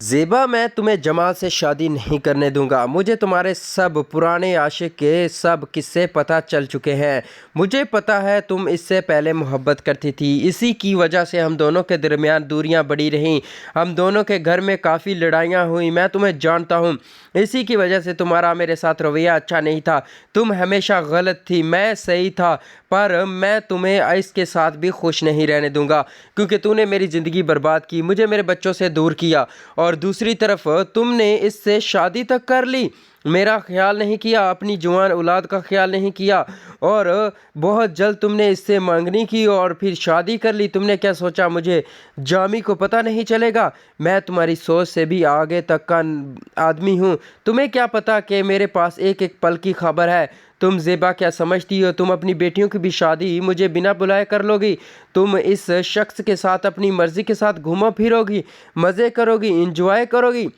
ज़ेबा, मैं तुम्हें जमाल से शादी नहीं करने दूंगा। मुझे तुम्हारे सब पुराने आशिक के सब किस्से पता चल चुके हैं। मुझे पता है तुम इससे पहले मोहब्बत करती थी। इसी की वजह से हम दोनों के दरमियान दूरियां बढ़ी रहीं। हम दोनों के घर में काफ़ी लड़ाइयाँ हुई। मैं तुम्हें जानता हूँ। इसी की वजह से तुम्हारा मेरे साथ रवैया अच्छा नहीं था। तुम हमेशा गलत थी, मैं सही था। पर मैं तुम्हें इसके साथ भी खुश नहीं रहने दूंगा, क्योंकि तूने मेरी ज़िंदगी बर्बाद की, मुझे मेरे बच्चों से दूर किया, और दूसरी तरफ तुमने इससे शादी तक कर ली। मेरा ख्याल नहीं किया, अपनी जवान औलाद का ख्याल नहीं किया, और बहुत जल्द तुमने इससे मांगनी की और फिर शादी कर ली। तुमने क्या सोचा मुझे जामी को पता नहीं चलेगा? मैं तुम्हारी सोच से भी आगे तक का आदमी हूँ। तुम्हें क्या पता कि मेरे पास एक एक पल की खबर है। तुम ज़ेबा क्या समझती हो? तुम अपनी बेटियों की भी शादी मुझे बिना बुलाए कर लोगी। तुम इस शख्स के साथ अपनी मर्ज़ी के साथ घूमो फिरोगी, मज़े करोगी, इंजॉय करोगी।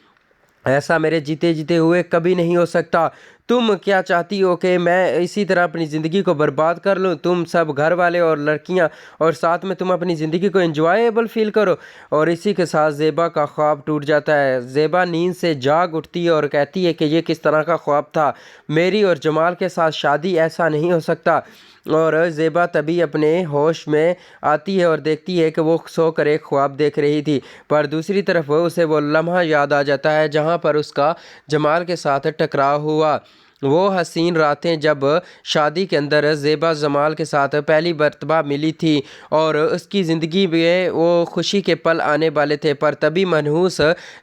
ऐसा मेरे जीते जीते हुए कभी नहीं हो सकता। तुम क्या चाहती हो कि मैं इसी तरह अपनी ज़िंदगी को बर्बाद कर लूँ? तुम सब घर वाले और लड़कियाँ, और साथ में तुम अपनी ज़िंदगी को एंजॉयबल फील करो। और इसी के साथ ज़ेबा का ख्वाब टूट जाता है। ज़ेबा नींद से जाग उठती है और कहती है कि ये किस तरह का ख्वाब था, मेरी और जमाल के साथ शादी, ऐसा नहीं हो सकता। और ज़ेबा तभी अपने होश में आती है और देखती है कि वो सोकर एक ख्वाब देख रही थी। पर दूसरी तरफ उसे वो लम्हा याद आ जाता है जहाँ पर उसका जमाल के साथ टकराव हुआ। वो हसीन रातें जब शादी के अंदर ज़ेबा जमाल के साथ पहली मरतबा मिली थी, और उसकी ज़िंदगी में वो खुशी के पल आने वाले थे। पर तभी मनहूस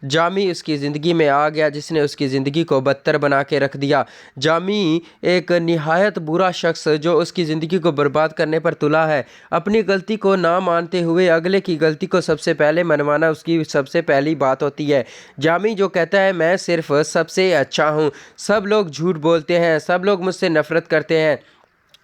जामी उसकी ज़िंदगी में आ गया, जिसने उसकी ज़िंदगी को बदतर बना के रख दिया। जामी एक निहायत बुरा शख्स जो उसकी ज़िंदगी को बर्बाद करने पर तुला है। अपनी गलती को ना मानते हुए अगले की गलती को सबसे पहले मनवाना उसकी सबसे पहली बात होती है। जामी जो कहता है मैं सिर्फ सबसे अच्छा हूँ, सब लोग झूठ बोलते हैं, सब लोग मुझसे नफ़रत करते हैं,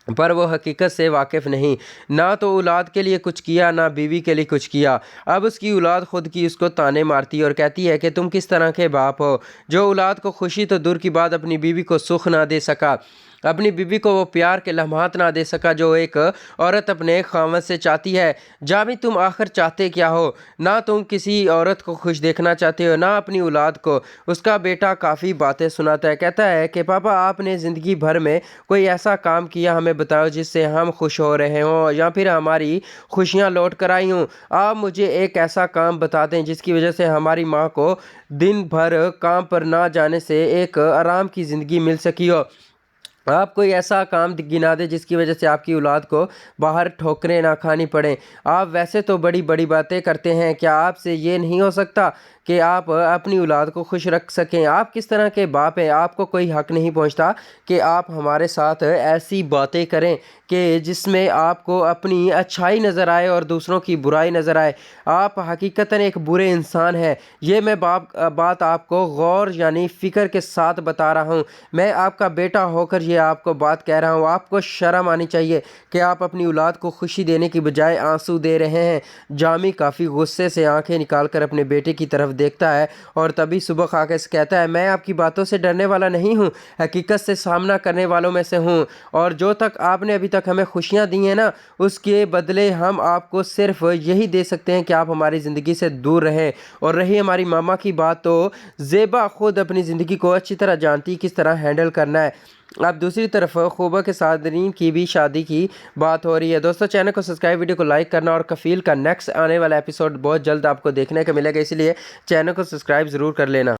पर वो हकीकत से वाकिफ़ नहीं। ना तो औलाद के लिए कुछ किया, ना बीवी के लिए कुछ किया। अब उसकी औलाद खुद की उसको ताने मारती है और कहती है कि तुम किस तरह के बाप हो, जो औलाद को खुशी तो दूर की बात अपनी बीवी को सुख ना दे सका, अपनी बीवी को वो प्यार के लम्हात ना दे सका जो एक औरत अपने खामद से चाहती है। जामी, तुम आखिर चाहते क्या हो? ना तुम किसी औरत को खुश देखना चाहते हो, ना अपनी औलाद को। उसका बेटा काफ़ी बातें सुनाता है, कहता है कि पापा, आपने ज़िंदगी भर में कोई ऐसा काम किया, हमें बताओ जिससे हम खुश हो रहे हों या फिर हमारी खुशियाँ लौट कर आई हों। आप मुझे एक ऐसा काम बता दें जिसकी वजह से हमारी माँ को दिन भर काम पर ना जाने से एक आराम की ज़िंदगी मिल सकी हो। आप कोई ऐसा काम गिना दें जिसकी वजह से आपकी औलाद को बाहर ठोकरें ना खानी पड़ें। आप वैसे तो बड़ी बड़ी बातें करते हैं, क्या आपसे ये नहीं हो सकता कि आप अपनी औलाद को खुश रख सकें? आप किस तरह के बाप हैं? आपको कोई हक़ नहीं पहुंचता कि आप हमारे साथ ऐसी बातें करें कि जिसमें आपको अपनी अच्छाई नज़र आए और दूसरों की बुराई नज़र आए। आप हकीकतन एक बुरे इंसान हैं। ये मैं बात आपको गौर यानी फ़िक्र के साथ बता रहा हूँ। मैं आपका बेटा होकर ये आपको बात कह रहा हूँ। आपको शर्म आनी चाहिए कि आप अपनी औलाद को खुशी देने की बजाय आंसू दे रहे हैं। जामी काफ़ी गुस्से से आंखें निकाल कर अपने बेटे की तरफ देखता है और तभी सुबह खाके से कहता है, मैं आपकी बातों से डरने वाला नहीं हूँ, हकीकत से सामना करने वालों में से हूँ। और जो तक आपने अभी तक हमें खुशियाँ दी हैं ना, उसके बदले हम आपको सिर्फ यही दे सकते हैं कि आप हमारी ज़िंदगी से दूर रहें। और रही हमारी मामा की बात, तो ज़ेबा खुद अपनी ज़िंदगी को अच्छी तरह जानती किस तरह हैंडल करना है। अब दूसरी तरफ खूबा के साथ रीन की भी शादी की बात हो रही है। दोस्तों, चैनल को सब्सक्राइब, वीडियो को लाइक करना, और कफील का नेक्स्ट आने वाला एपिसोड बहुत जल्द आपको देखने को मिलेगा, इसलिए चैनल को सब्सक्राइब ज़रूर कर लेना।